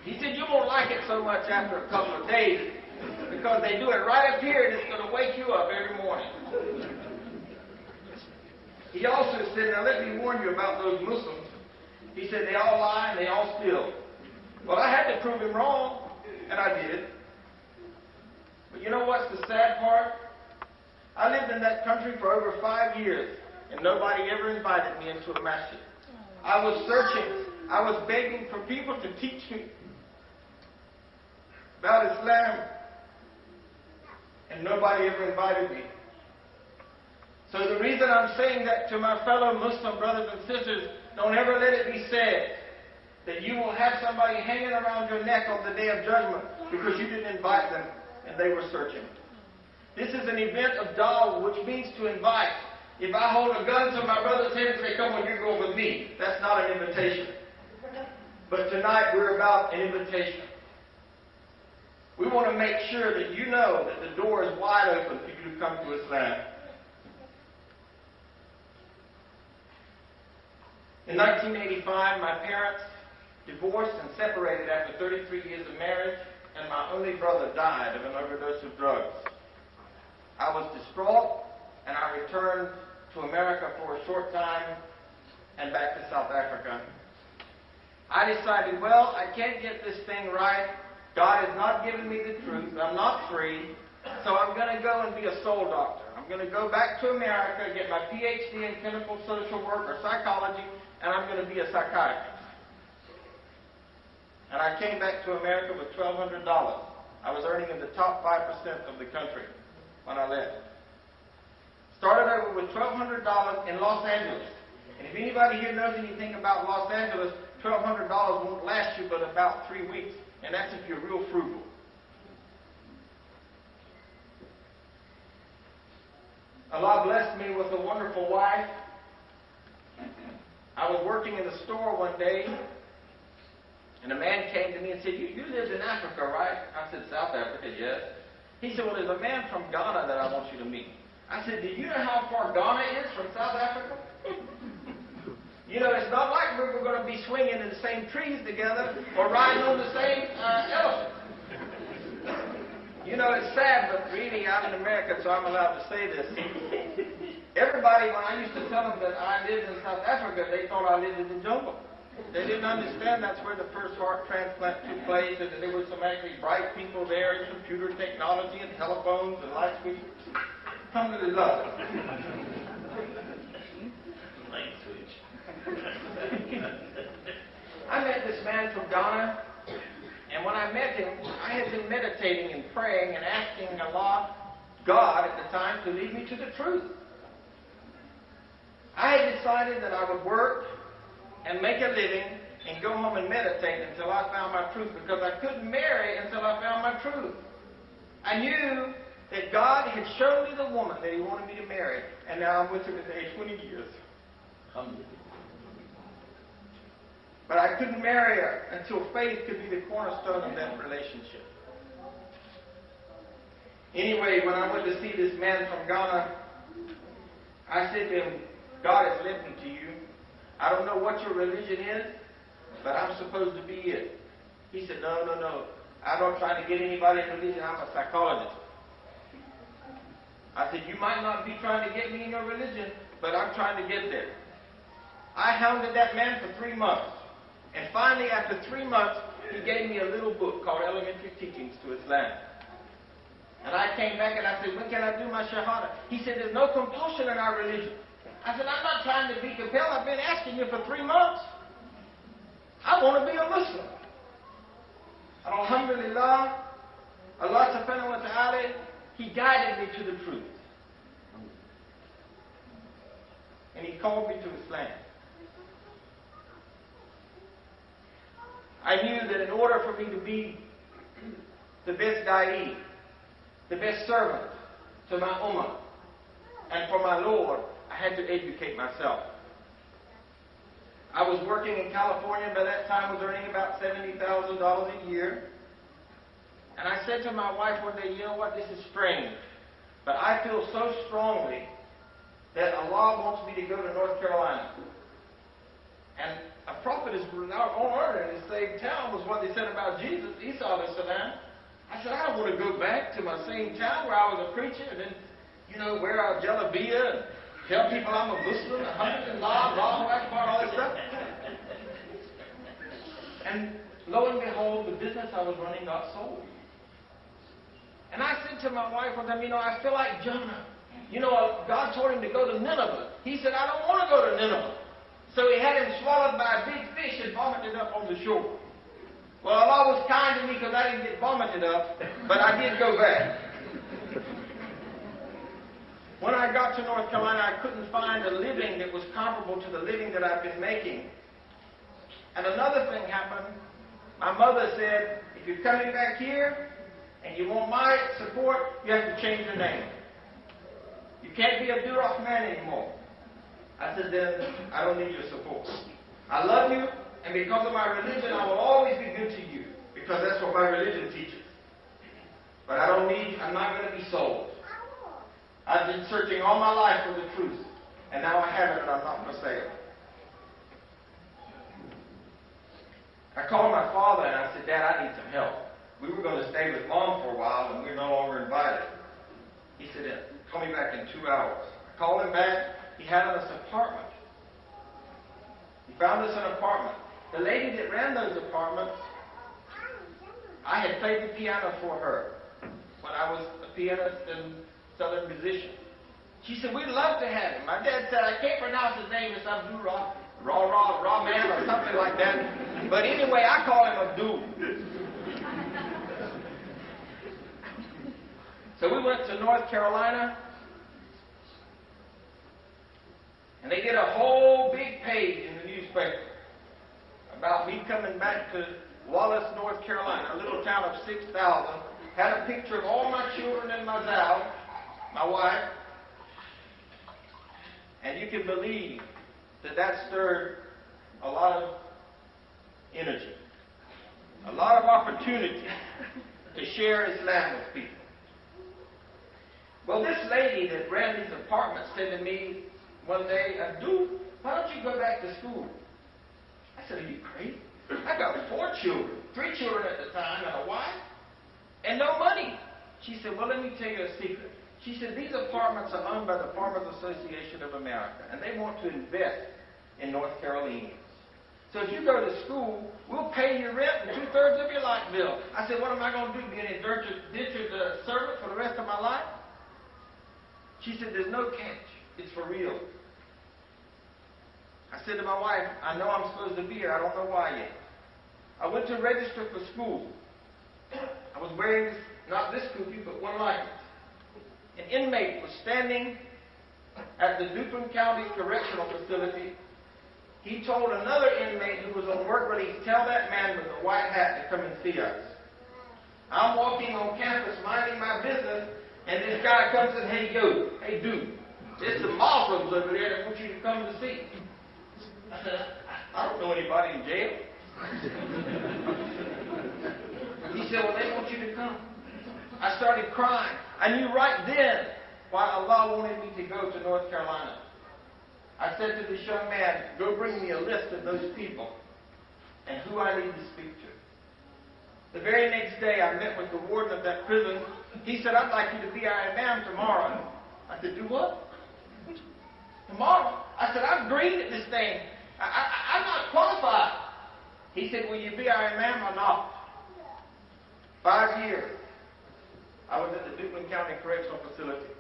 He said, you won't like it so much after a couple of days because they do it right up here and it's going to wake you up every morning. He also said, now let me warn you about those Muslims. He said, they all lie and they all steal. Well, I had to prove him wrong, and I did. But you know what's the sad part? I lived in that country for over 5 years, and nobody ever invited me into a masjid. I was searching. I was begging for people to teach me about Islam, and nobody ever invited me. So the reason I'm saying that to my fellow Muslim brothers and sisters, don't ever let it be said that you will have somebody hanging around your neck on the day of judgment because you didn't invite them and they were searching. This is an event of da'wah, which means to invite. If I hold a gun to my brother's head and say, come on, you're going with me, that's not an invitation. But tonight we're about an invitation. We want to make sure that you know that the door is wide open for you to come to Islam. In 1985, my parents divorced and separated after 33 years of marriage, and my only brother died of an overdose of drugs. I was distraught, and I returned to America for a short time and back to South Africa. I decided, well, I can't get this thing right. God has not given me the truth. I'm not free. So I'm going to go and be a soul doctor. I'm going to go back to America, get my PhD in clinical social work or psychology, and I'm going to be a psychiatrist. And I came back to America with $1,200. I was earning in the top 5% of the country when I left. Started over with $1,200 in Los Angeles. And if anybody here knows anything about Los Angeles, $1,200 won't last you but about 3 weeks. And that's if you're real frugal. Allah blessed me with a wonderful wife. I was working in the store one day, and a man came to me and said, you lived in Africa, right? I said, South Africa, yes. He said, well, there's a man from Ghana that I want you to meet. I said, do you know how far Ghana is from South Africa? You know, it's not like we're going to be swinging in the same trees together or riding on the same elephant. You know, it's sad, but really, I'm an American, so I'm allowed to say this. Everybody, when I used to tell them that I lived in South Africa, they thought I lived in the jungle. They didn't understand that's where the first heart transplant took place, and that there were some actually bright people there, and computer technology, and telephones, and light switches. Alhamdulillah. Light switch. I met this man from Ghana, and when I met him, I had been meditating and praying and asking Allah, God at the time, to lead me to the truth. I had decided that I would work and make a living and go home and meditate until I found my truth, because I couldn't marry until I found my truth. I knew that God had shown me the woman that He wanted me to marry, and now I'm with her today, 20 years. But I couldn't marry her until faith could be the cornerstone of that relationship. Anyway, when I went to see this man from Ghana, I said to him, God has led me to you. I don't know what your religion is, but I'm supposed to be it. He said, no. I'm not trying to get anybody in religion. I'm a psychologist. I said, you might not be trying to get me in your religion, but I'm trying to get there. I hounded that man for 3 months. And finally, after 3 months, he gave me a little book called Elementary Teachings to Islam. And I came back and I said, when can I do my shahada? He said, there's no compulsion in our religion. I said, I'm not trying to be compelled. I've been asking you for 3 months. I want to be a Muslim. And alhamdulillah, Allah subhanahu wa ta'ala, He guided me to the truth. And He called me to Islam. I knew that in order for me to be the best da'i, the best servant to my ummah and for my Lord, I had to educate myself. I was working in California by that time, was earning about $70,000 a year. And I said to my wife one day, you know what, this is strange, but I feel so strongly that Allah wants me to go to North Carolina. And a prophet is not on earth in the same town was what they said about Jesus, Esau and Salam. I said, I don't want to go back to my same town where I was a preacher and then, wear a jalabia and tell people I'm a Muslim, alhamdulillah, Allahu Akbar, all this stuff. And lo and behold, the business I was running got sold. And I said to my wife one time, I feel like Jonah. God told him to go to Nineveh. He said, I don't want to go to Nineveh. So he had him swallowed by a big fish and vomited up on the shore. Well, Allah was kind to me because I didn't get vomited up, but I did go back. When I got to North Carolina, I couldn't find a living that was comparable to the living that I've been making. And another thing happened. My mother said, if you're coming back here and you want my support, you have to change your name. You can't be Abdul Rahman anymore. I said, then I don't need your support. I love you, and because of my religion, I will always be good to you, because that's what my religion teaches. But I'm not going to be sold. I've been searching all my life for the truth, and now I have it, and I'm not for sale. I called my father, and I said, Dad, I need some help. We were going to stay with Mom for a while, and we're no longer invited. He said, call me back in 2 hours. I called him back. He had us an apartment. He found us an apartment. The lady that ran those apartments, I had played the piano for her when I was a pianist and southern musician. She said, we'd love to have him. My dad said, I can't pronounce his name. It's Abdul Rahman or something like that. But anyway, I call him Abdul. So we went to North Carolina. And they did a whole big page in the newspaper about me coming back to Wallace, North Carolina, a little town of 6,000. Had a picture of all my children and my Zal, my wife. And you can believe that stirred a lot of energy, a lot of opportunity to share Islam with people. Well, this lady that ran these apartments said to me one day, Abdul, why don't you go back to school? I said, are you crazy? I got 4 children, 3 children at the time, and a wife, and no money. She said, well, let me tell you a secret. She said, these apartments are owned by the Farmers Association of America, and they want to invest in North Carolinians. So if you go to school, we'll pay your rent and 2/3 of your light bill. I said, what am I going to do, be an indentured servant for the rest of my life? She said, there's no catch. It's for real. I said to my wife, I know I'm supposed to be here. I don't know why yet. I went to register for school. I was wearing not this kufi, but one like it. An inmate was standing at the Duplin County Correctional Facility. He told another inmate who was on work release, tell that man with the white hat to come and see us. I'm walking on campus minding my business, and this guy comes and says, hey dude, there's some Muslims over there that want you to come to see. I said, I don't know anybody in jail. He said, well, they want you to come. I started crying. I knew right then why Allah wanted me to go to North Carolina. I said to this young man, go bring me a list of those people and who I need to speak to. The very next day, I met with the warden of that prison. He said, I'd like you to be our imam tomorrow. I said, do what? Tomorrow? I said, I'm green at this thing. I'm not qualified. He said, will you be our imam or not? 5 years. I was at the Duplin County Correctional Facility.